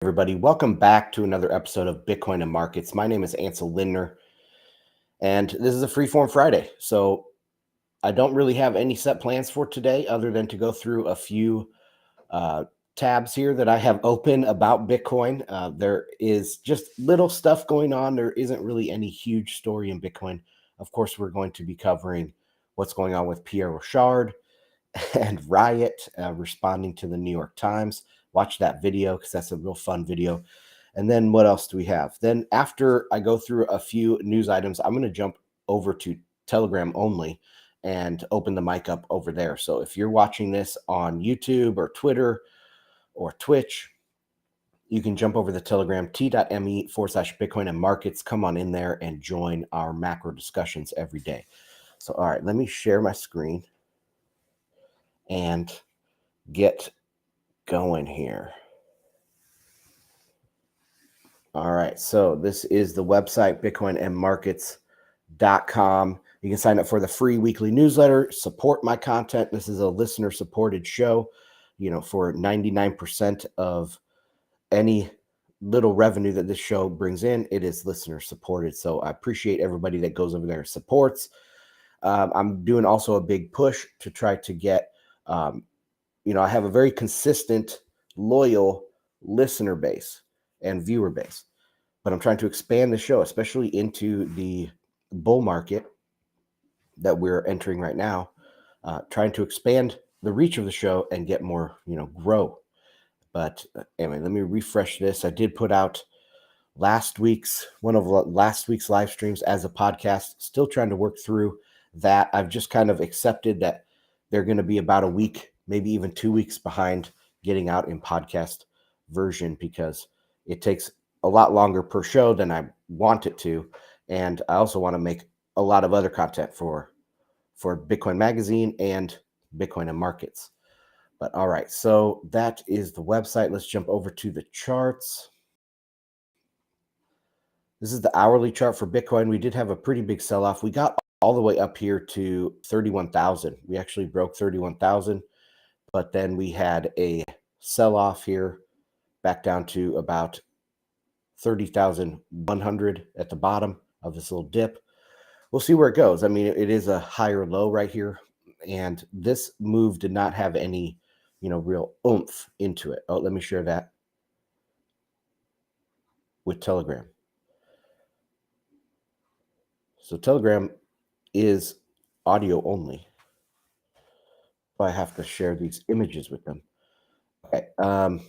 Everybody. Welcome back to another episode of Bitcoin and Markets. My name is Ansel Lindner, and this is a Freeform Friday. So I don't really have any set plans for today other than to go through a few tabs here that I have open about Bitcoin. There is just little stuff going on. There isn't really any huge story in Bitcoin. Of course, we're going to be covering what's going on with Pierre Rochard and Riot responding to the New York Times. Watch that video because that's a real fun video. And then what else do we have? Then after I go through a few news items, I'm going to jump over to Telegram only and open the mic up over there. So if you're watching this on YouTube or Twitter or Twitch, you can jump over the Telegram, t.me/Bitcoin and Markets. Come on in there and join our macro discussions every day. So, all right, let me share my screen and get going here. All right, so this is the website, bitcoinandmarkets.com. You can sign up for the free weekly newsletter, support my content. This is a listener-supported show. For 99% of any little revenue that this show brings in, it is listener-supported. So I appreciate everybody that goes over there and supports. I'm doing also a big push to try to get I have a very consistent, loyal listener base and viewer base, but I'm trying to expand the show, especially into the bull market that we're entering right now, trying to expand the reach of the show and get more, grow. But anyway, let me refresh this. I did put out one of last week's live streams as a podcast, still trying to work through that. I've just kind of accepted that they're going to be about a week, maybe even 2 weeks behind getting out in podcast version because it takes a lot longer per show than I want it to. And I also want to make a lot of other content for Bitcoin Magazine and Bitcoin and Markets. But all right, so that is the website. Let's jump over to the charts. This is the hourly chart for Bitcoin. We did have a pretty big sell-off. We got all the way up here to 31,000. We actually broke 31,000, but then we had a sell-off here back down to about 30,100 at the bottom of this little dip. We'll see where it goes. I mean, it is a higher low right here, and this move did not have any, real oomph into it. Oh, let me share that with Telegram. So Telegram is audio only. I have to share these images with them. Okay. I'm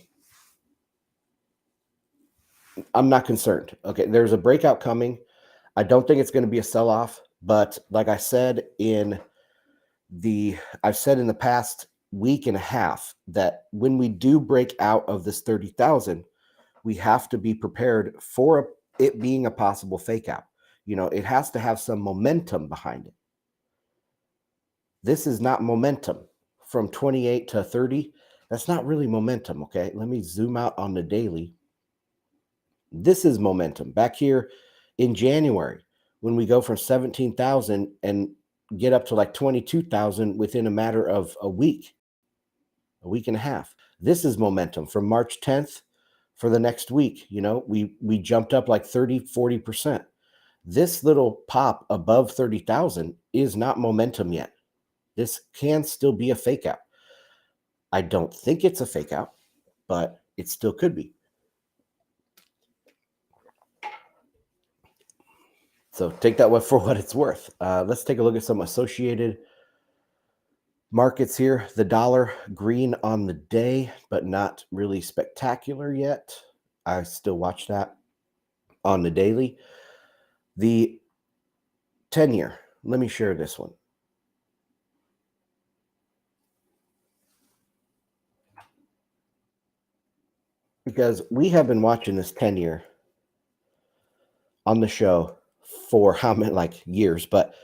not concerned. Okay. There's a breakout coming. I don't think it's going to be a sell-off, but like I've said in the past week and a half that when we do break out of this 30,000, we have to be prepared for it being a possible fake out. It has to have some momentum behind it. This is not momentum from 28 to 30. That's not really momentum. Okay. Let me zoom out on the daily. This is momentum back here in January when we go from 17,000 and get up to like 22,000 within a matter of a week and a half. This is momentum from March 10th for the next week. We jumped up like 30-40%. This little pop above 30,000 is not momentum yet. This can still be a fake out. I don't think it's a fake out, but it still could be. So take that for what it's worth. Let's take a look at some associated markets here. The dollar green on the day, but not really spectacular yet. I still watch that on the daily. The 10-year, let me share this one. Because we have been watching this 10-year on the show for how many, like years, but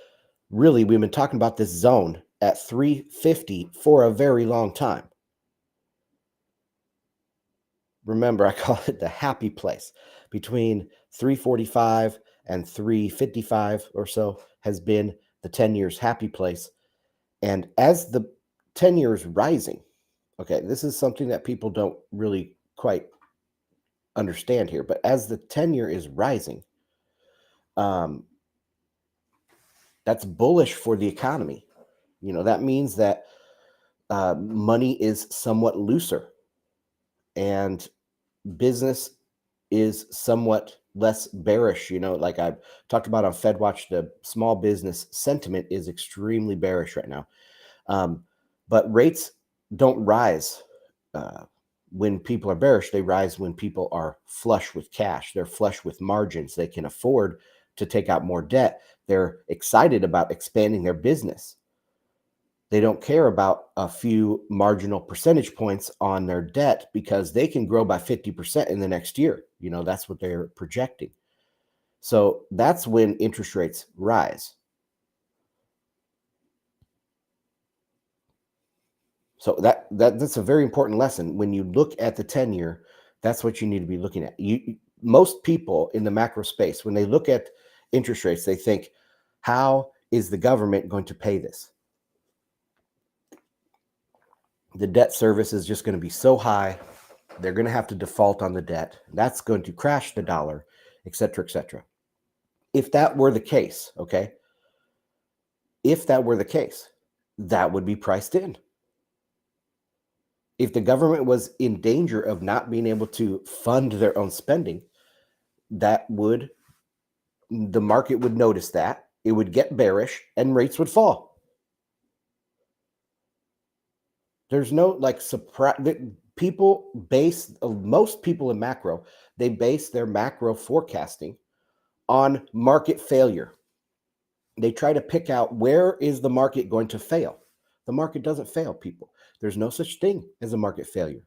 really we've been talking about this zone at 350 for a very long time. Remember, I call it the happy place. Between 345 and 355 or so has been the 10 years happy place. And as the 10 years rising, okay, this is something that people don't really quite understand here. But as the 10-year is rising, that's bullish for the economy. That means that money is somewhat looser and business is somewhat less bearish. Like I've talked about on FedWatch, the small business sentiment is extremely bearish right now. But rates don't rise when people are bearish. They rise when people are flush with cash. They're flush with margins. They can afford to take out more debt. They're excited about expanding their business. They don't care about a few marginal percentage points on their debt because they can grow by 50% in the next year. That's what they're projecting. So that's when interest rates rise. So that's a very important lesson. When you look at the 10-year, that's what you need to be looking at. Most people in the macro space, when they look at interest rates, they think, how is the government going to pay this? The debt service is just going to be so high. They're going to have to default on the debt. That's going to crash the dollar, et cetera, et cetera. If that were the case, okay, if that were the case, that would be priced in. If the government was in danger of not being able to fund their own spending, the market would notice that, it would get bearish, and rates would fall. There's no most people in macro, they base their macro forecasting on market failure. They try to pick out, where is the market going to fail? The market doesn't fail, people. There's no such thing as a market failure.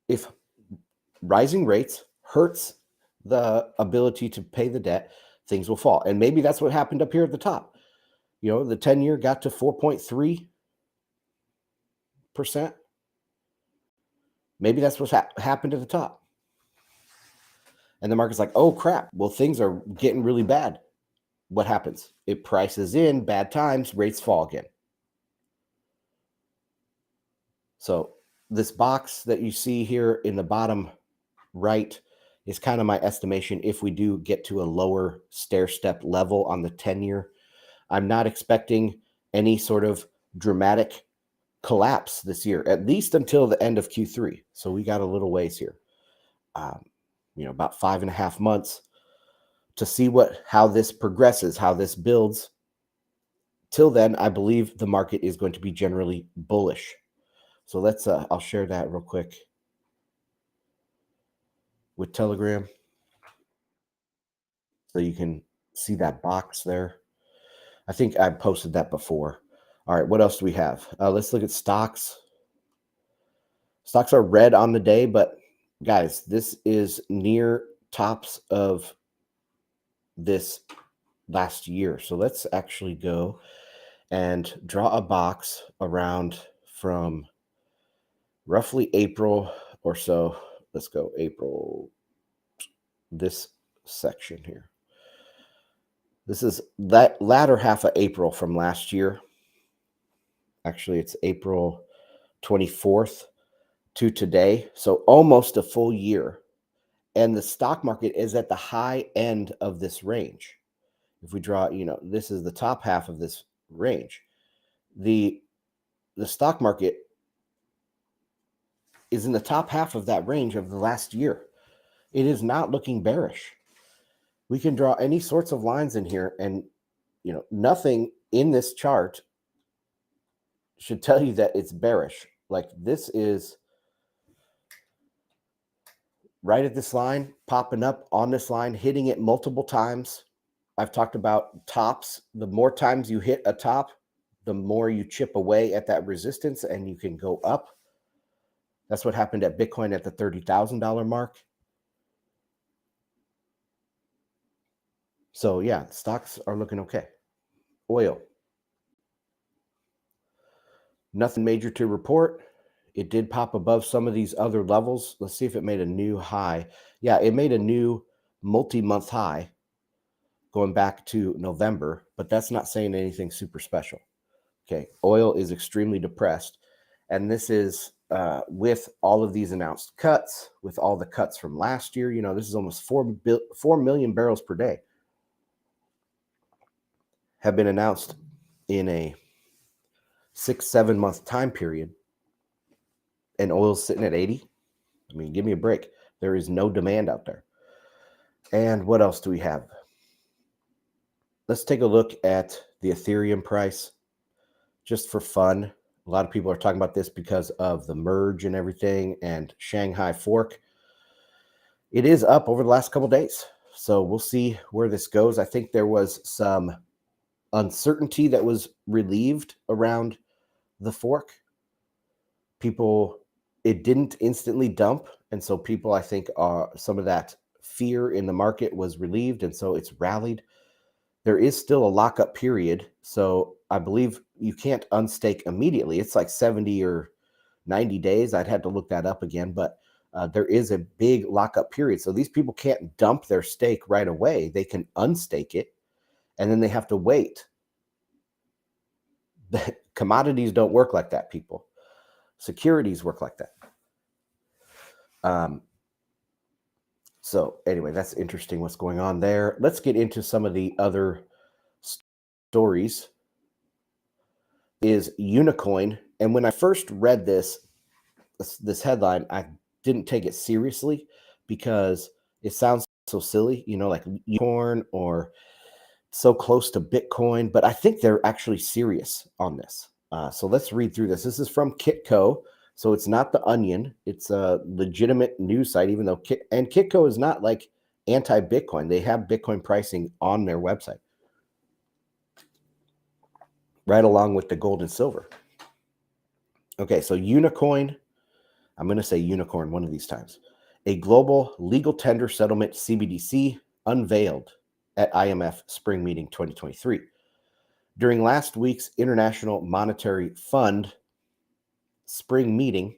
If rising rates hurts the ability to pay the debt, things will fall. And maybe that's what happened up here at the top. The 10-year got to 4.3%. Maybe that's what happened at the top. And the market's like, oh crap, well, things are getting really bad. What happens? It prices in bad times, rates fall again. So this box that you see here in the bottom right is kind of my estimation if we do get to a lower stair step level on the 10-year. I'm not expecting any sort of dramatic collapse this year, at least until the end of Q3. So we got a little ways here, about 5.5 months to see how this progresses, how this builds. Till then, I believe the market is going to be generally bullish. So I'll share that real quick with Telegram so you can see that box there. I think I posted that before. All right, what else do we have? Let's look at stocks. Stocks are red on the day, but guys, this is near tops of this last year. So let's actually go and draw a box around from roughly April or so. Let's go April, this section here. This is that latter half of April from last year. Actually, it's April 24th to today. So almost a full year. And the stock market is at the high end of this range. If we draw, this is the top half of this range. The stock market is in the top half of that range of the last year. It is not looking bearish. We can draw any sorts of lines in here, and nothing in this chart should tell you that it's bearish. Like, this is right at this line, popping up on this line, hitting it multiple times. I've talked about tops. The more times you hit a top, the more you chip away at that resistance and you can go up. That's what happened at Bitcoin at the $30,000 mark. So yeah, stocks are looking okay. Oil. Nothing major to report. It did pop above some of these other levels. Let's see if it made a new high. Yeah, it made a new multi-month high going back to November, but that's not saying anything super special. Okay, oil is extremely depressed. And this is with all of these announced cuts, with all the cuts from last year, this is almost 4 million barrels per day have been announced in a 6-7 month time period, and oil's sitting at 80. I mean, give me a break. There is no demand out there. And what else do we have? Let's take a look at the Ethereum price just for fun. A lot of people are talking about this because of the merge and everything and Shanghai fork. It is up over the last couple of days. So we'll see where this goes. I think there was some uncertainty that was relieved around the fork. It didn't instantly dump. And so people, I think, some of that fear in the market was relieved. And so it's rallied. There is still a lockup period. So I believe you can't unstake immediately. It's like 70 or 90 days. I'd have to look that up again. But there is a big lockup period. So these people can't dump their stake right away. They can unstake it, and then they have to wait. The commodities don't work like that, people. Securities work like that. So anyway, that's interesting what's going on there. Let's get into some of the other stories. Is Unocoin. And when I first read this headline, I didn't take it seriously because it sounds so silly, like unicorn or so close to Bitcoin. But I think they're actually serious on this. So let's read through this. This is from Kitco. So it's not The Onion. It's a legitimate news site, even though Kitco is not like anti-Bitcoin. They have Bitcoin pricing on their website, right along with the gold and silver. Okay, so Unocoin, I'm going to say unicorn one of these times. A global legal tender settlement CBDC unveiled at IMF Spring Meeting 2023. During last week's International Monetary Fund Spring Meeting,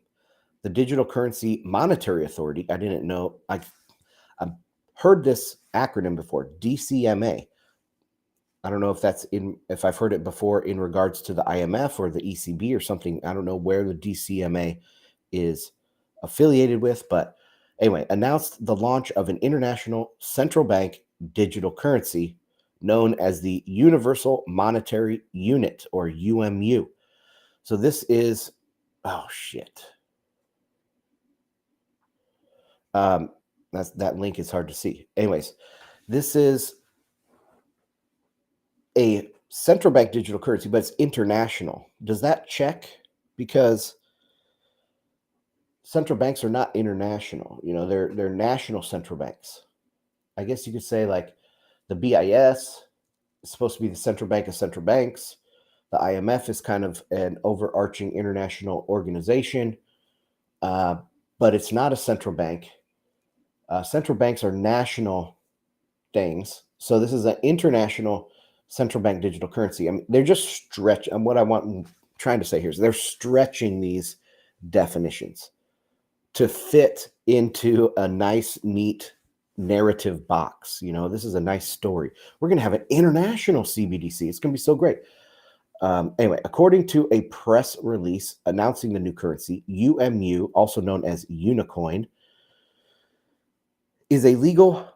the Digital Currency Monetary Authority, I didn't know, I've heard this acronym before, DCMA. I don't know if I've heard it before in regards to the IMF or the ECB or something. I don't know where the DCMA is affiliated with, but anyway, announced the launch of an international central bank digital currency known as the Universal Monetary Unit, or UMU. So this is, oh shit. That link is hard to see. Anyways, this is a central bank digital currency, but it's international. Does that check? Because central banks are not international. They're national central banks. I guess you could say like the BIS is supposed to be the central bank of central banks. The IMF is kind of an overarching international organization, but it's not a central bank. Central banks are national things. So this is an international central bank digital currency. I mean, they're just stretching. And what I'm trying to say here is they're stretching these definitions to fit into a nice, neat narrative box. This is a nice story. We're going to have an international CBDC. It's going to be so great. Anyway, according to a press release announcing the new currency, UMU, also known as Unocoin, is a legal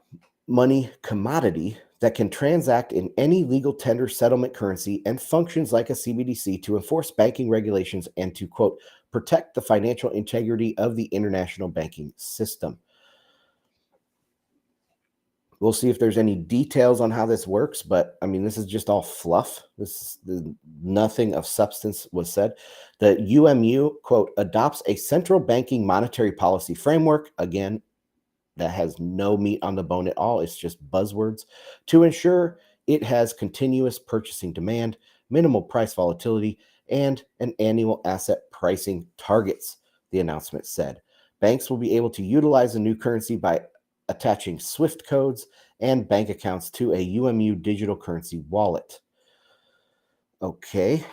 money commodity that can transact in any legal tender settlement currency and functions like a CBDC to enforce banking regulations and to, quote, protect the financial integrity of the international banking system. We'll see if there's any details on how this works, but I mean, this is just all fluff. Nothing of substance was said. The UMU, quote, adopts a central banking monetary policy framework, again, that has no meat on the bone at all. It's just buzzwords, to ensure it has continuous purchasing demand, minimal price volatility, and an annual asset pricing targets, the announcement said. Banks will be able to utilize the new currency by attaching SWIFT codes and bank accounts to a UMU digital currency wallet. Okay.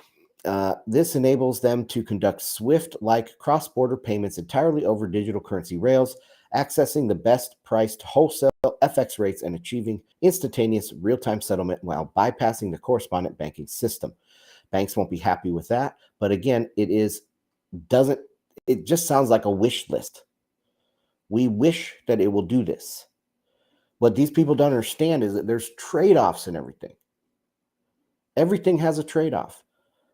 This enables them to conduct SWIFT-like cross-border payments entirely over digital currency rails, accessing the best priced wholesale FX rates and achieving instantaneous real-time settlement while bypassing the correspondent banking system. Banks won't be happy with that, but again, it it just sounds like a wish list. We wish that it will do this. What these people don't understand is that there's trade-offs in everything. Everything has a trade-off.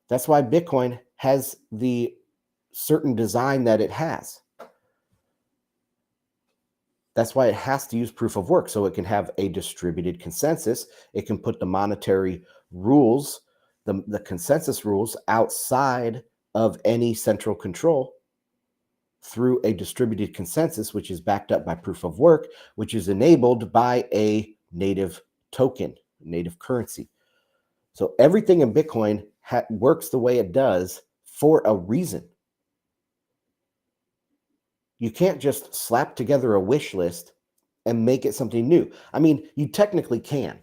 That's why Bitcoin has the certain design that it has. That's why it has to use proof of work, so it can have a distributed consensus. It can put the monetary rules, the consensus rules, outside of any central control through a distributed consensus, which is backed up by proof of work, which is enabled by a native token, native currency. So everything in Bitcoin works the way it does for a reason. You can't just slap together a wish list and make it something new. I mean, you technically can,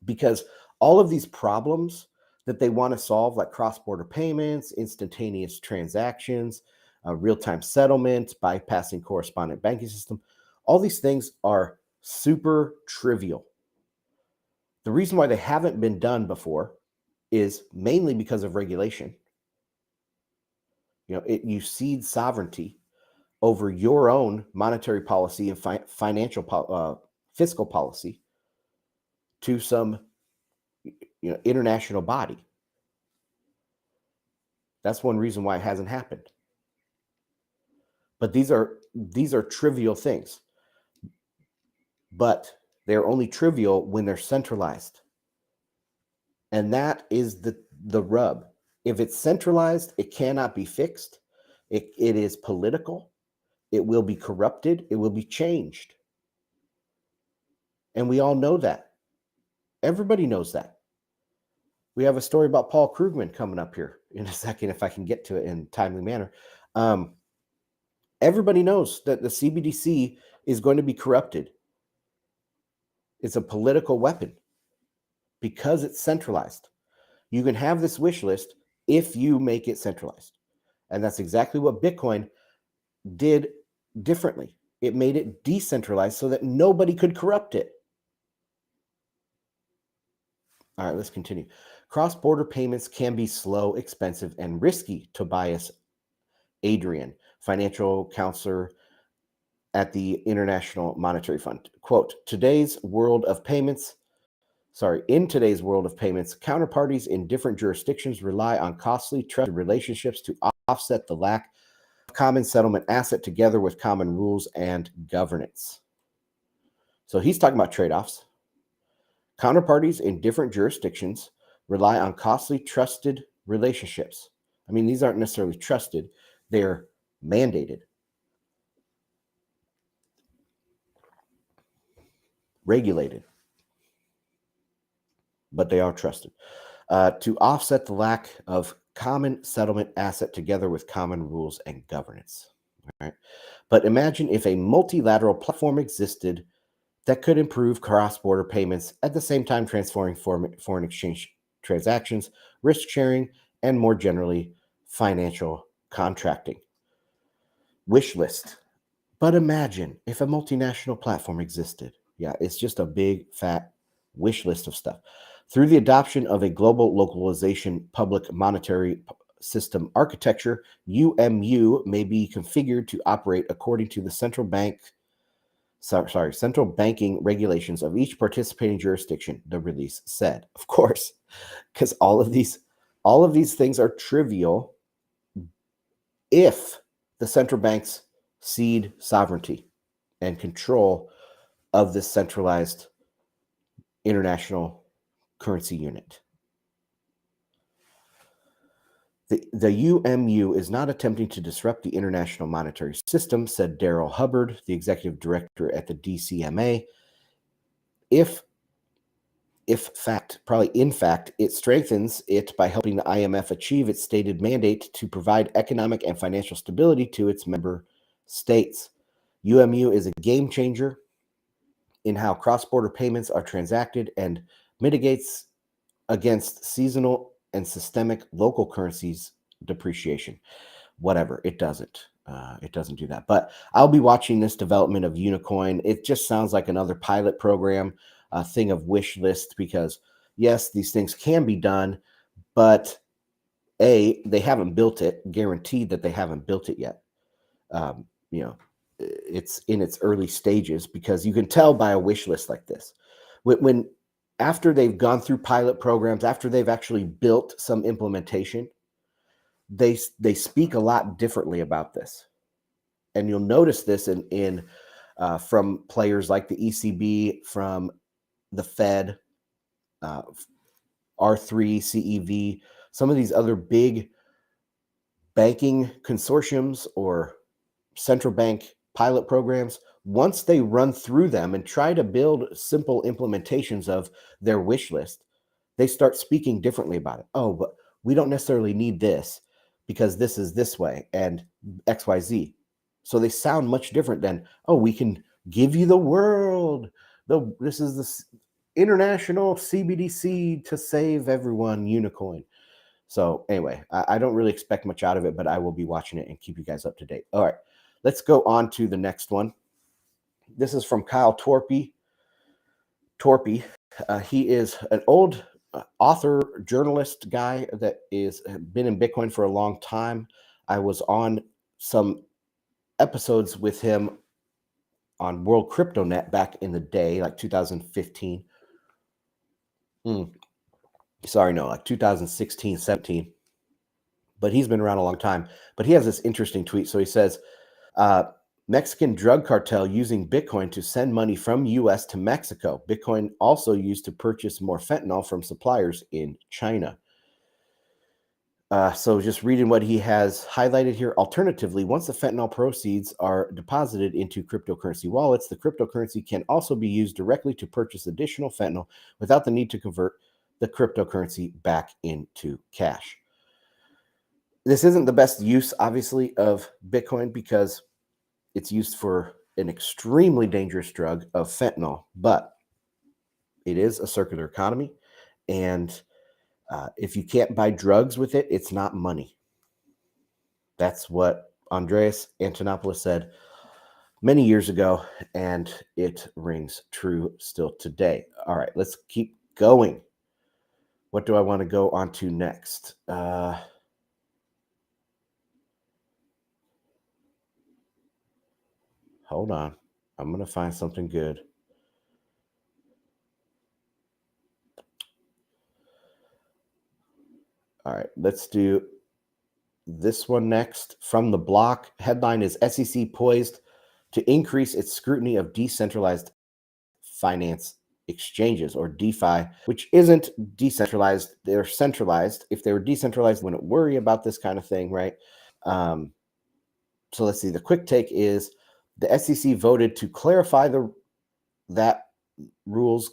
because all of these problems that they want to solve, like cross-border payments, instantaneous transactions, real-time settlement, bypassing correspondent banking system, all these things are super trivial. The reason why they haven't been done is mainly because of regulation. You cede sovereignty over your own monetary policy and fiscal policy to some international body. That's one reason why it hasn't happened. But these are trivial things. But they're only trivial when they're centralized. And that is the rub. If it's centralized, it cannot be fixed. It is political. It will be corrupted. It will be changed. And we all know that. Everybody knows that. We have a story about Paul Krugman coming up here in a second, if I can get to it in a timely manner. Everybody knows that the CBDC is going to be corrupted. It's a political weapon because it's centralized. You can have this wish list if you make it centralized. And that's exactly what Bitcoin did differently. It made it decentralized so that nobody could corrupt it. All right, let's continue. Cross-border payments can be slow, expensive, and risky, Tobias Adrian, financial counselor at the International Monetary Fund. Quote, in today's world of payments, counterparties in different jurisdictions rely on costly trusted relationships to offset the lack of common settlement asset together with common rules and governance. So he's talking about trade-offs. Counterparties in different jurisdictions rely on costly trusted relationships. I mean, these aren't necessarily trusted, they're mandated, regulated, but they are trusted, to offset the lack of common settlement asset together with common rules and governance. All right? But imagine if a multilateral platform existed that could improve cross-border payments at the same time transforming foreign exchange transactions, risk sharing, and more generally, financial contracting. Wish list. But imagine if a multinational platform existed. Yeah, it's just a big, fat wish list of stuff. Through the adoption of a global localization public monetary system architecture, UMU may be configured to operate according to the central banking regulations of each participating jurisdiction, the release said. Of course, because all of these things are trivial if the central banks cede sovereignty and control of this centralized international currency unit. The UMU is not attempting to disrupt the international monetary system, said Daryl Hubbard, the executive director at the DCMA. In fact, it strengthens it by helping the IMF achieve its stated mandate to provide economic and financial stability to its member states. UMU is a game changer in how cross-border payments are transacted and mitigates against seasonal and systemic local currencies depreciation. Whatever, it doesn't. It doesn't do that. But I'll be watching this development of Unocoin. It just sounds like another pilot program, a thing of wish list, because yes, these things can be done, but They haven't built it, guaranteed that they haven't built it yet. You know, it's in its early stages because you can tell by a wish list like this. When after they've gone through pilot programs, after they've actually built some implementation, they speak a lot differently about this. And you'll notice this in from players like the ECB, from the Fed, R3, CEV, some of these other big banking consortiums or central bank pilot programs. Once they run through them and try to build simple implementations of their wish list, they start speaking differently about it. Oh, but we don't necessarily need this because this is this way and XYZ. So they sound much different than, oh, we can give you the world. This is the international CBDC to save everyone unicorn. So anyway, I don't really expect much out of it, but I will be watching it and keep you guys up to date. All right, let's go on to the next one. This is from Kyle Torpy. He is an old author, journalist guy that is been in Bitcoin for a long time. I was on some episodes with him on World Crypto Net back in the day, like 2015. Like 2016, 17. But he's been around a long time. But he has this interesting tweet. So he says, Mexican drug cartel using Bitcoin to send money from US to Mexico. Bitcoin also used to purchase more fentanyl from suppliers in China. So just reading what he has highlighted here. Alternatively, once the fentanyl proceeds are deposited into cryptocurrency wallets, the cryptocurrency can also be used directly to purchase additional fentanyl without the need to convert the cryptocurrency back into cash. This isn't the best use, obviously, of Bitcoin because it's used for an extremely dangerous drug of fentanyl, but it is a circular economy. And if you can't buy drugs with it, it's not money. That's what Andreas Antonopoulos said many years ago, and it rings true still today. All right, let's keep going. What do I want to go on to next? Hold on. I'm going to find something good. All right, let's do this one next. From The Block, headline is SEC poised to increase its scrutiny of decentralized finance exchanges, or DeFi, which isn't decentralized. They're centralized. If they were decentralized, we wouldn't worry about this kind of thing, right? So let's see. The quick take is the SEC voted to clarify that rules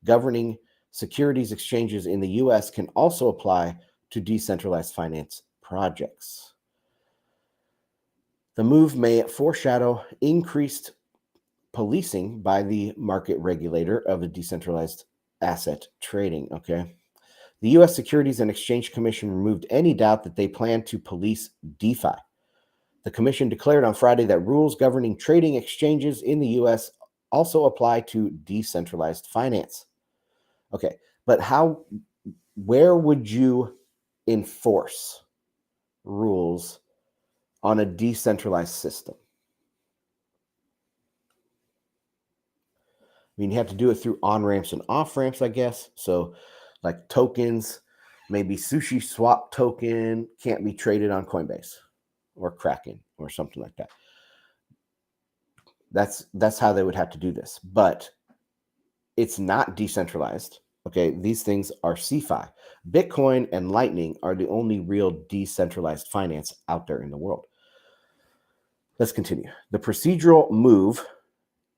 governing securities exchanges in the US can also apply to decentralized finance projects. The move may foreshadow increased policing by the market regulator of the decentralized asset trading. Okay. The US Securities and Exchange Commission removed any doubt that they plan to police DeFi. The commission declared on Friday that rules governing trading exchanges in the US also apply to decentralized finance. Okay, but where would you enforce rules on a decentralized system? I mean, you have to do it through on-ramps and off-ramps, I guess. So like tokens, maybe Sushi Swap token can't be traded on Coinbase or Kraken or something like that. That's how they would have to do this. But it's not decentralized. Okay, these things are CeFi. Bitcoin and Lightning are the only real decentralized finance out there in the world. Let's continue. The procedural move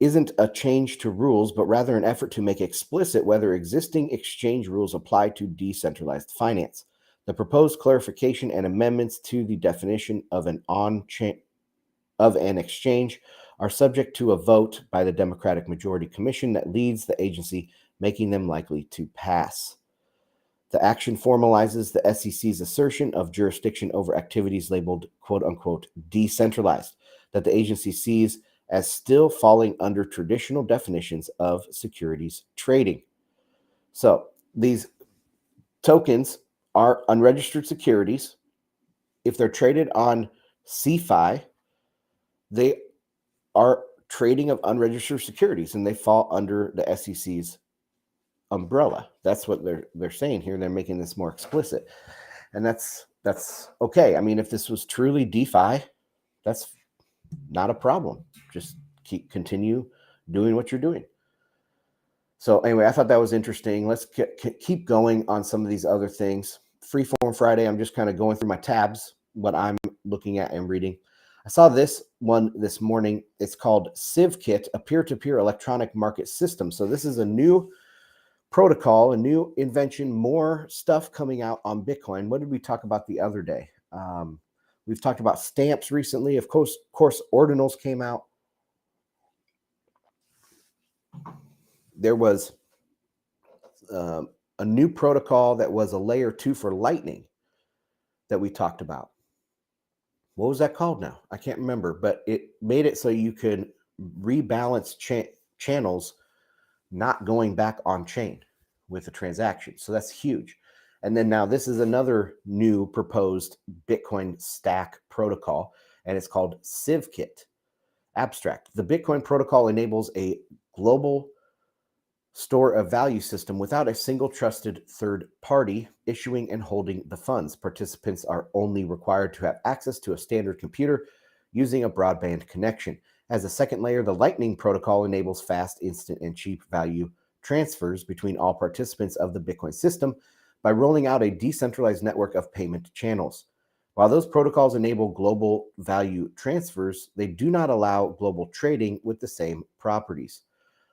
isn't a change to rules, but rather an effort to make explicit whether existing exchange rules apply to decentralized finance. The proposed clarification and amendments to the definition of an exchange are subject to a vote by the Democratic Majority Commission that leads the agency, making them likely to pass. The action formalizes the SEC's assertion of jurisdiction over activities labeled quote-unquote decentralized, that the agency sees as still falling under traditional definitions of securities trading. So these tokens are unregistered securities. If they're traded on CeFi, they are trading of unregistered securities, and they fall under the SEC's umbrella. That's what they're saying here. They're making this more explicit, and that's okay. I mean, if this was truly DeFi, that's not a problem. Just continue doing what you're doing. So anyway, I thought that was interesting. Let's keep going on some of these other things. Freeform Friday, I'm just kind of going through my tabs, what I'm looking at and reading. I saw this one this morning. It's called CivKit, a peer-to-peer electronic market system. So this is a new protocol, a new invention, more stuff coming out on Bitcoin. What did we talk about the other day? We've talked about stamps recently. Of course, ordinals came out. There was a new protocol that was a layer 2 for Lightning that we talked about. What was that called now? I can't remember, but it made it so you could rebalance channels not going back on chain with a transaction. So that's huge. And then now this is another new proposed Bitcoin stack protocol, and it's called CivKit Abstract. The Bitcoin protocol enables a global store of value system without a single trusted third party issuing and holding the funds. Participants are only required to have access to a standard computer using a broadband connection. As a second layer, the Lightning protocol enables fast, instant, and cheap value transfers between all participants of the Bitcoin system by rolling out a decentralized network of payment channels. While those protocols enable global value transfers, they do not allow global trading with the same properties.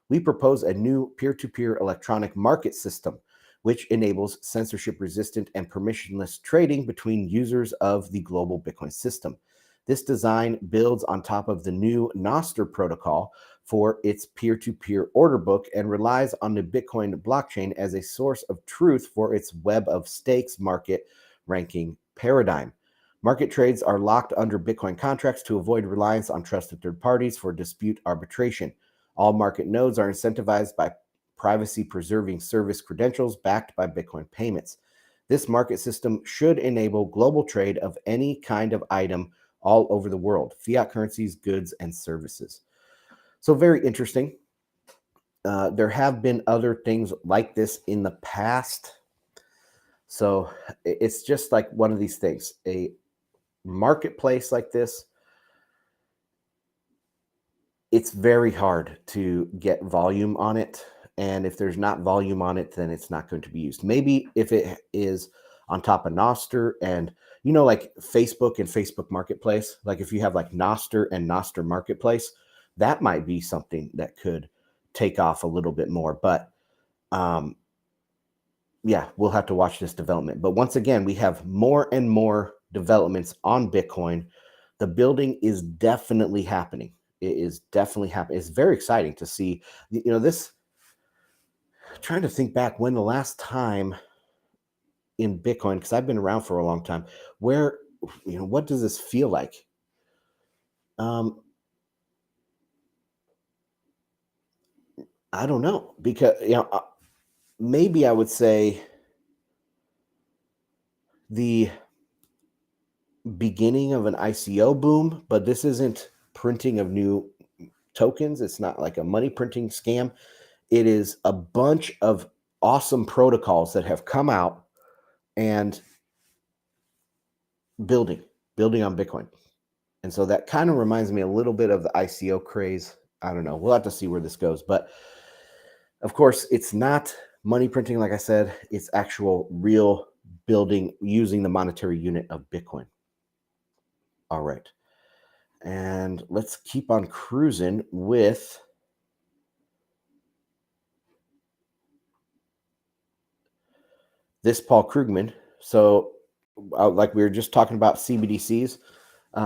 We propose a new peer-to-peer electronic market system, which enables censorship-resistant and permissionless trading between users of the global Bitcoin system. This design builds on top of the new Nostr protocol for its peer-to-peer order book and relies on the Bitcoin blockchain as a source of truth for its web of stakes market ranking paradigm. Market trades are locked under Bitcoin contracts to avoid reliance on trusted third parties for dispute arbitration. All market nodes are incentivized by privacy-preserving service credentials backed by Bitcoin payments. This market system should enable global trade of any kind of item all over the world, fiat currencies, goods, and services. So very interesting. There have been other things like this in the past. So it's just like one of these things. A marketplace like this, it's very hard to get volume on it. And if there's not volume on it, then it's not going to be used. Maybe if it is on top of Nostr and, like Facebook and Facebook Marketplace, like if you have like Nostr and Nostr Marketplace, that might be something that could take off a little bit more. But yeah, we'll have to watch this development. But once again, we have more and more developments on Bitcoin. The building is definitely happening. It is definitely happening. It's very exciting to see, this, trying to think back when the last time in Bitcoin, because I've been around for a long time, where, what does this feel like? I don't know, because, maybe I would say the beginning of an ICO boom, but this isn't printing of new tokens. It's not like a money printing scam. It is a bunch of awesome protocols that have come out and building on Bitcoin. And so that kind of reminds me a little bit of the ICO craze. I don't know. We'll have to see where this goes. But of course, it's not money printing, like I said. It's actual real building using the monetary unit of Bitcoin. All right. And let's keep on cruising with this Paul Krugman. So like we were just talking about CBDCs,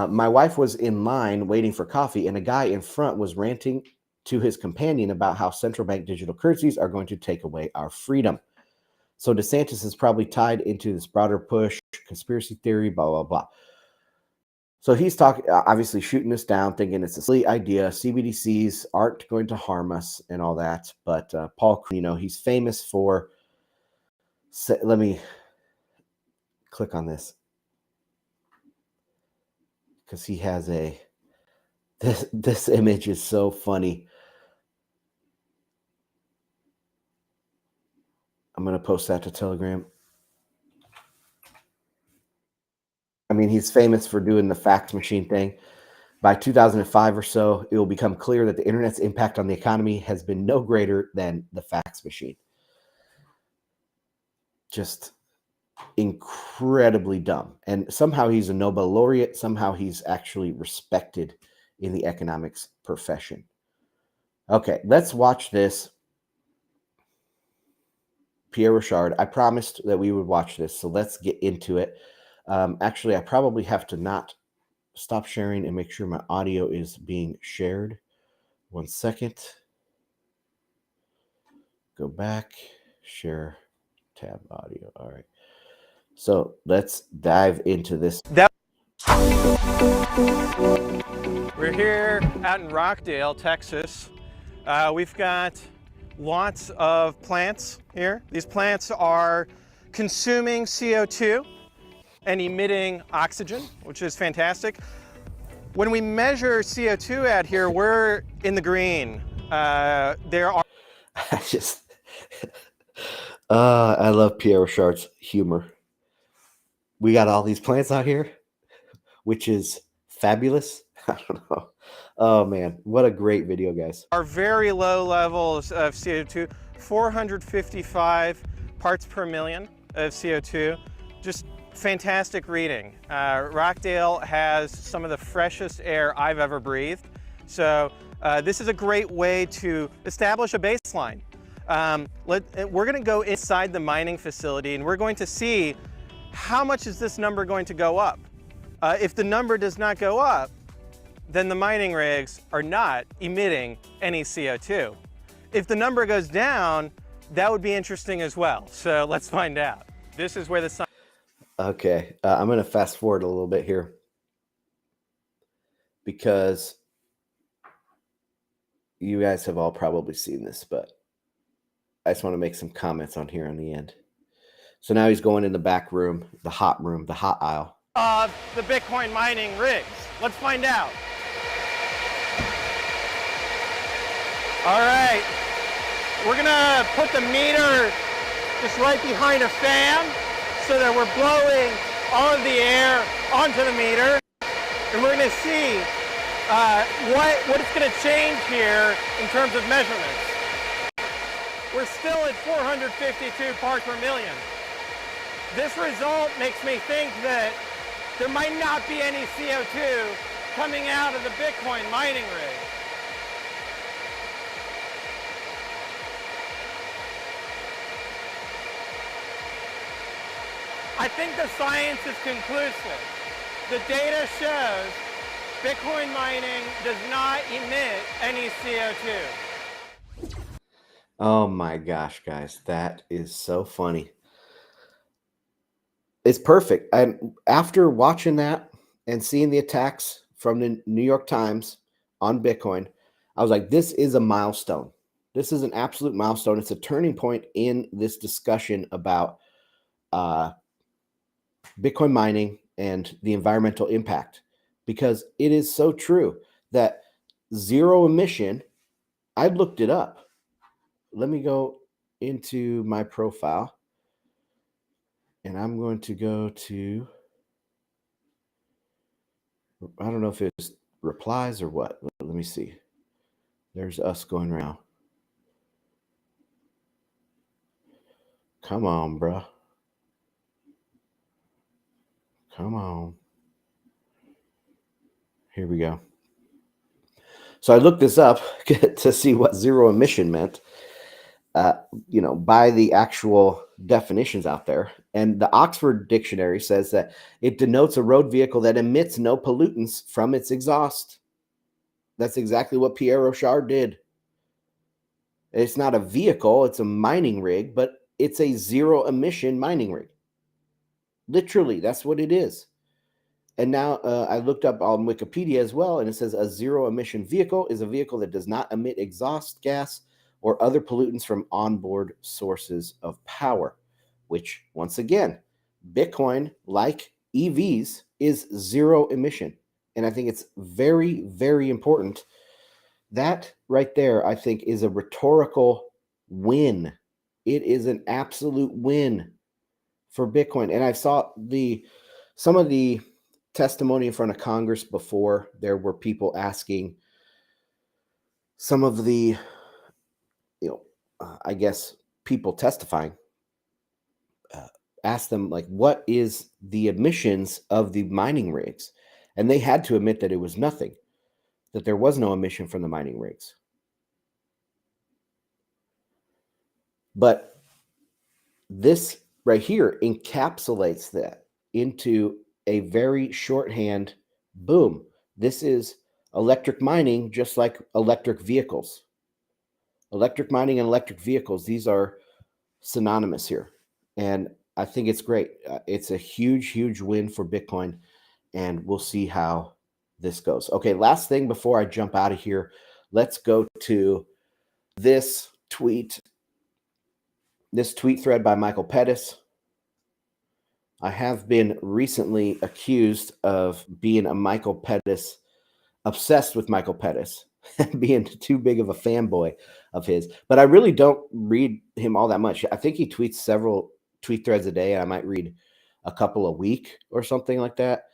my wife was in line waiting for coffee, and a guy in front was ranting to his companion about how central bank digital currencies are going to take away our freedom. So DeSantis is probably tied into this broader push, conspiracy theory, blah, blah, blah. So he's talking, obviously shooting us down, thinking it's a silly idea. CBDCs aren't going to harm us and all that. But Paul, he's famous for let me click on this because he has this image is so funny. I'm going to post that to Telegram. I mean, he's famous for doing the fax machine thing. By 2005 or so, it will become clear that the internet's impact on the economy has been no greater than the fax machine. Just incredibly dumb. And somehow he's a Nobel laureate. Somehow he's actually respected in the economics profession. Okay, let's watch this. Pierre Rochard. I promised that we would watch this, so let's get into it. Actually, I probably have to not stop sharing and make sure my audio is being shared. 1 second. Go back, share, tab audio. All right. So let's dive into this. We're here out in Rockdale, Texas. We've got lots of plants here. These plants are consuming CO2 and emitting oxygen, which is fantastic. When we measure CO2 out here, we're in the green. There are... I love Pierre Rochard's humor. We got all these plants out here, which is fabulous. I don't know. Oh man, what a great video, guys. Are very low levels of CO2, 455 parts per million of CO2. Just fantastic reading. Rockdale has some of the freshest air I've ever breathed. So this is a great way to establish a baseline. We're going to go inside the mining facility and we're going to see how much is this number going to go up. If the number does not go up, then the mining rigs are not emitting any CO2. If the number goes down, that would be interesting as well. So let's find out. This is where the sun... Okay, I'm going to fast forward a little bit here because you guys have all probably seen this, but I just want to make some comments on here on the end. So now he's going in the back room, the hot aisle. Of the Bitcoin mining rigs. Let's find out. All right, we're gonna put the meter just right behind a fan so that we're blowing all of the air onto the meter. And we're gonna see what it's gonna change here in terms of measurements. We're still at 452 parts per million. This result makes me think that there might not be any CO2 coming out of the Bitcoin mining rig. I think the science is conclusive. The data shows Bitcoin mining does not emit any CO2. Oh my gosh, guys, that is so funny. It's perfect. And after watching that and seeing the attacks from the New York Times on Bitcoin, I was like, this is a milestone. This is an absolute milestone. It's a turning point in this discussion about Bitcoin mining and the environmental impact, because it is so true that zero emission, I looked it up. Let me go into my profile and I'm going to go to, I don't know if it's replies or what. Let me see. There's us going right now. Come on, bro. Come on. Here we go. So I looked this up to see what zero emission meant, by the actual definitions out there. And the Oxford Dictionary says that it denotes a road vehicle that emits no pollutants from its exhaust. That's exactly what Pierre Rochard did. It's not a vehicle, it's a mining rig, but it's a zero emission mining rig. Literally, that's what it is. And now I looked up on Wikipedia as well, and it says a zero emission vehicle is a vehicle that does not emit exhaust gas or other pollutants from onboard sources of power. which once again, Bitcoin, like EVs, is zero emission. And I think it's very, very important. That right there, I think, is a rhetorical win. It is an absolute win for Bitcoin. And I saw some of the testimony in front of Congress before. There were people asking some of the, I guess, people testifying, asked them, like, what is the emissions of the mining rigs? And they had to admit that it was nothing, that there was no emission from the mining rigs. But this right here encapsulates that into a very shorthand boom. This is electric mining, just like electric vehicles. Electric mining and electric vehicles, these are synonymous here. And I think it's great. It's a huge, huge win for Bitcoin. And we'll see how this goes. Okay, last thing before I jump out of here, let's go to this tweet thread by Michael Pettis. I have been recently accused of being a Michael Pettis, obsessed with Michael Pettis, being too big of a fanboy of his. But I really don't read him all that much. I think he tweets several tweet threads a day. I might read a couple a week or something like that.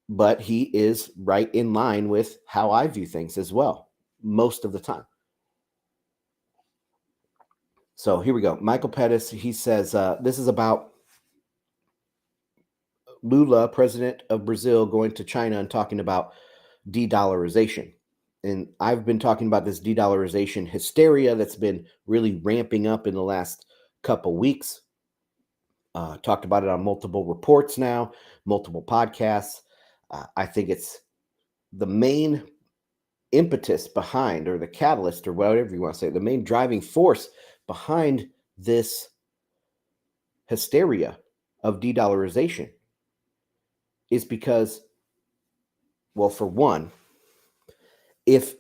But he is right in line with how I view things as well, most of the time. So here we go. Michael Pettis, he says, this is about Lula, president of Brazil, going to China and talking about de-dollarization. And I've been talking about this de-dollarization hysteria that's been really ramping up in the last couple weeks. Talked about it on multiple reports now, multiple podcasts. I think it's the main impetus behind, or the catalyst, or whatever you want to say, the main driving force behind this hysteria of de-dollarization is because, well, for one, if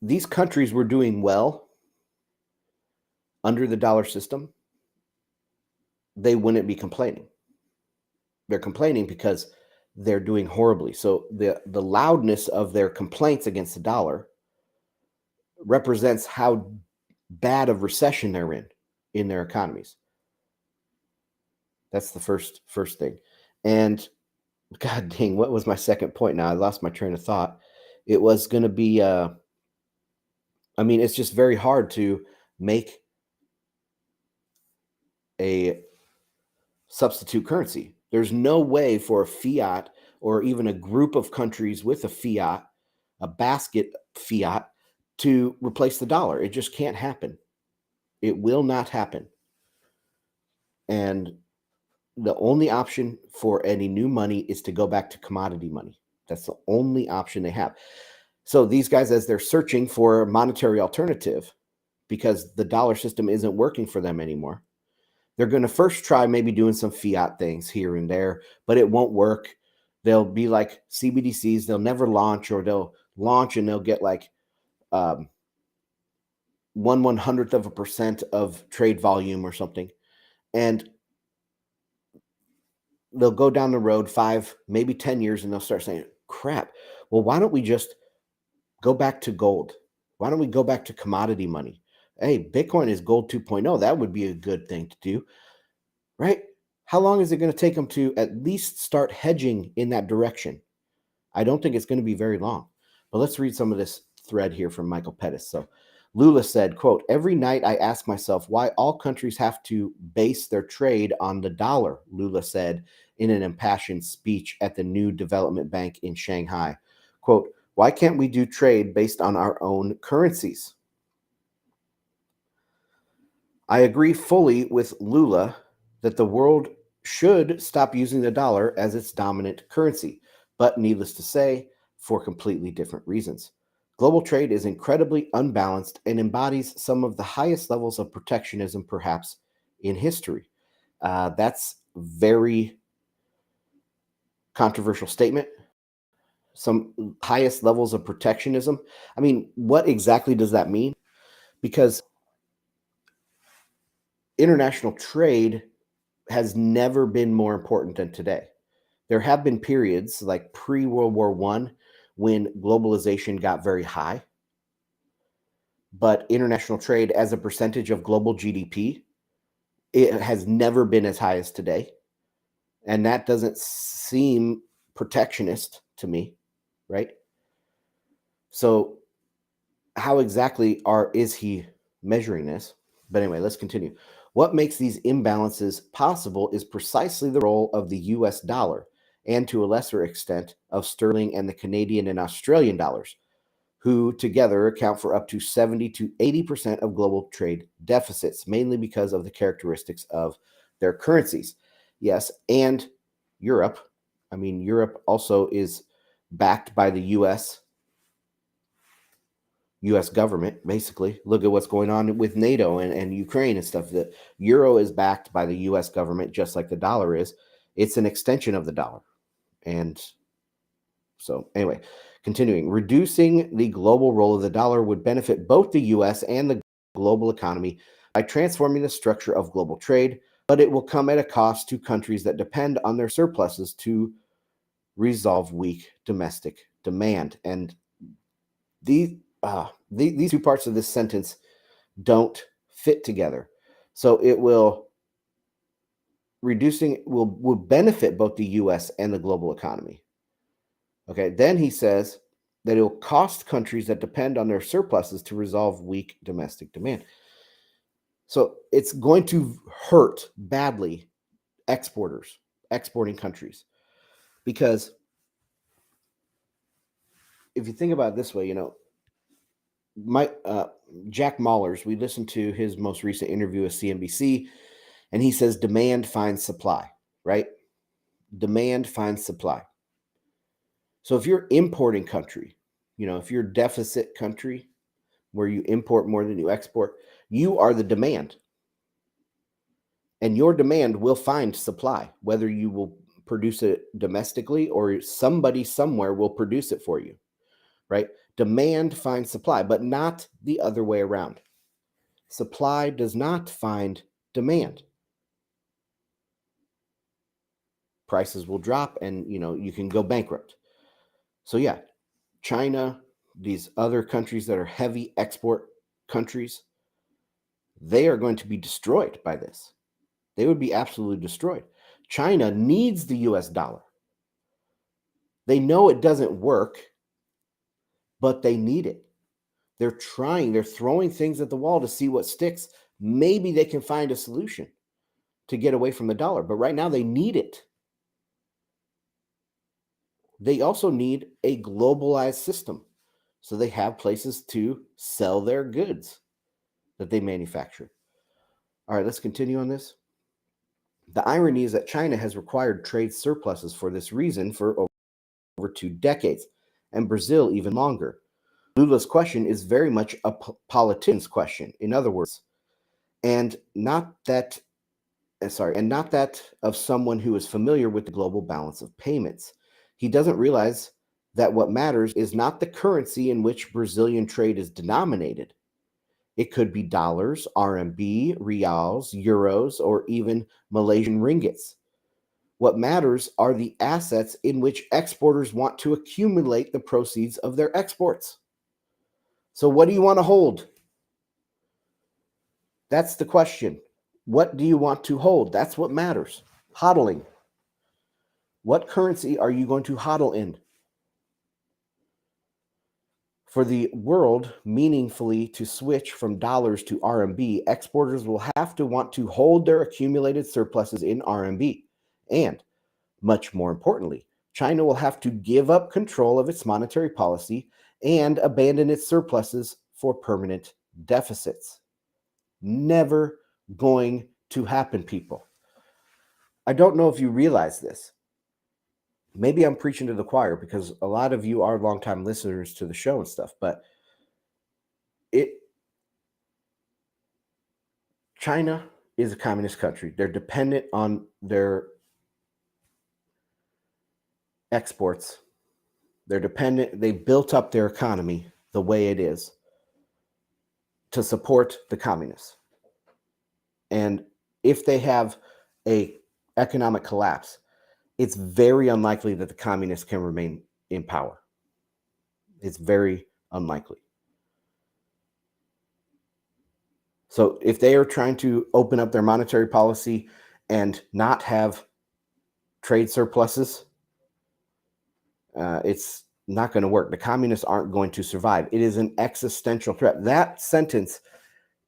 these countries were doing well under the dollar system, they wouldn't be complaining. They're complaining because they're doing horribly. So the loudness of their complaints against the dollar represents how bad of recession they're in their economies. That's the first thing. And God dang, what was my second point now? I lost my train of thought. It was going to be, it's just very hard to make a substitute currency. There's no way for a fiat, or even a group of countries with a fiat, a basket fiat, to replace the dollar. It just can't happen. It will not happen. And the only option for any new money is to go back to commodity money. That's the only option they have. So these guys, as they're searching for a monetary alternative, because the dollar system isn't working for them anymore, they're going to first try maybe doing some fiat things here and there, but it won't work. They'll be like CBDCs. They'll never launch, or they'll launch and they'll get like 1/100% of trade volume or something. And they'll go down the road 5, maybe 10 years, and they'll start saying, crap, well, why don't we just go back to gold? Why don't we go back to commodity money? Hey, Bitcoin is gold 2.0. That would be a good thing to do, right? How long is it going to take them to at least start hedging in that direction? I don't think it's going to be very long. But let's read some of this thread here from Michael Pettis. So Lula said, quote, every night I ask myself why all countries have to base their trade on the dollar, Lula said in an impassioned speech at the New Development Bank in Shanghai. Quote, why can't we do trade based on our own currencies? I agree fully with Lula that the world should stop using the dollar as its dominant currency, but needless to say, for completely different reasons. Global trade is incredibly unbalanced and embodies some of the highest levels of protectionism, perhaps, in history. That's very controversial statement. Some highest levels of protectionism. I mean, what exactly does that mean? Because international trade has never been more important than today. There have been periods like pre-World War I when globalization got very high, but international trade as a percentage of global GDP, it has never been as high as today. And that doesn't seem protectionist to me, right? So how exactly is he measuring this? But anyway, let's continue. What makes these imbalances possible is precisely the role of the US dollar, and to a lesser extent of sterling and the Canadian and Australian dollars, who together account for up to 70 to 80% of global trade deficits, mainly because of the characteristics of their currencies. Yes, and Europe. I mean, Europe also is backed by the US government, basically. Look at what's going on with NATO and Ukraine and stuff. The euro is backed by the US government, just like the dollar is. It's an extension of the dollar. And so, anyway, continuing, reducing the global role of the dollar would benefit both the US and the global economy by transforming the structure of global trade, but it will come at a cost to countries that depend on their surpluses to resolve weak domestic demand. And these two parts of this sentence don't fit together. So it will benefit both the US and the global economy. Okay, then he says that it will cost countries that depend on their surpluses to resolve weak domestic demand. So it's going to hurt badly exporting countries. Because if you think about it this way, Jack Mallers, we listened to his most recent interview with CNBC, and he says demand finds supply, right? Demand finds supply. So if you're importing country, if you're deficit country where you import more than you export, you are the demand. And your demand will find supply, whether you will produce it domestically or somebody somewhere will produce it for you, right? Demand finds supply, but not the other way around. Supply does not find demand. Prices will drop and, you can go bankrupt. So yeah, China, these other countries that are heavy export countries, they are going to be destroyed by this. They would be absolutely destroyed. China needs the US dollar. They know it doesn't work, but they need it. They're throwing things at the wall to see what sticks. Maybe they can find a solution to get away from the dollar, but right now they need it. They also need a globalized system. So they have places to sell their goods that they manufacture. All right, let's continue on this. The irony is that China has required trade surpluses for this reason for over 2 decades, and Brazil even longer. Lula's question is very much a politician's question, in other words, and not that of someone who is familiar with the global balance of payments. He doesn't realize that what matters is not the currency in which Brazilian trade is denominated. It could be dollars, RMB, reals, euros, or even Malaysian ringgits. What matters are the assets in which exporters want to accumulate the proceeds of their exports. So what do you want to hold? That's the question. What do you want to hold? That's what matters. Hodling. What currency are you going to hodl in? For the world meaningfully to switch from dollars to RMB, exporters will have to want to hold their accumulated surpluses in RMB. And, much more importantly, China will have to give up control of its monetary policy and abandon its surpluses for permanent deficits. Never going to happen, people. I don't know if you realize this. Maybe I'm preaching to the choir because a lot of you are longtime listeners to the show and stuff, but China is a communist country. They're dependent on their exports. They built up their economy the way it is to support the communists. And if they have a economic collapse, it's very unlikely that the communists can remain in power. It's very unlikely. So if they are trying to open up their monetary policy and not have trade surpluses, it's not going to work. The communists aren't going to survive. It is an existential threat. That sentence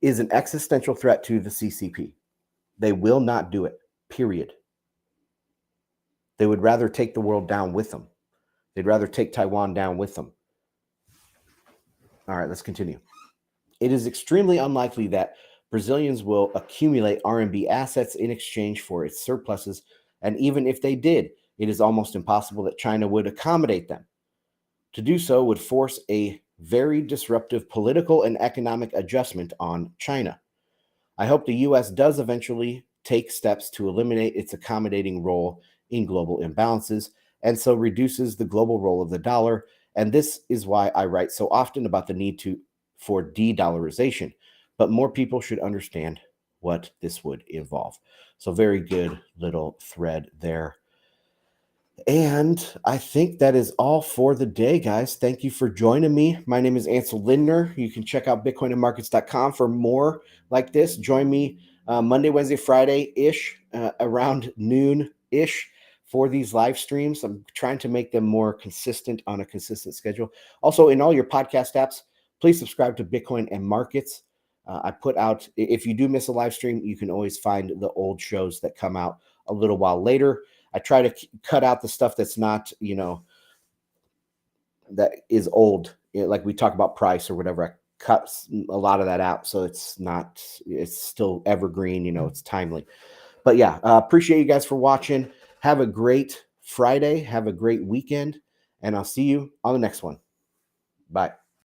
is an existential threat to the CCP. They will not do it, period. They would rather take the world down with them. They'd rather take Taiwan down with them. All right, let's continue. It is extremely unlikely that Brazilians will accumulate RMB assets in exchange for its surpluses, and even if they did, it is almost impossible that China would accommodate them. To do so would force a very disruptive political and economic adjustment on China. I hope the U.S. does eventually take steps to eliminate its accommodating role in global imbalances, and so reduces the global role of the dollar. And this is why I write so often about the need for de-dollarization. But more people should understand what this would involve. So very good little thread there. And I think that is all for the day, guys. Thank you for joining me. My name is Ansel Lindner. You can check out bitcoinandmarkets.com for more like this. Join me Monday, Wednesday, Friday-ish, around noon-ish for these live streams. I'm trying to make them more consistent on a consistent schedule. Also, in all your podcast apps, please subscribe to Bitcoin and Markets. I put out, if you do miss a live stream, you can always find the old shows that come out a little while later. I try to cut out the stuff that's not, that is old. Like we talk about price or whatever. I cut a lot of that out. So it's still evergreen, it's timely. But yeah, appreciate you guys for watching. Have a great Friday. Have a great weekend. And I'll see you on the next one. Bye.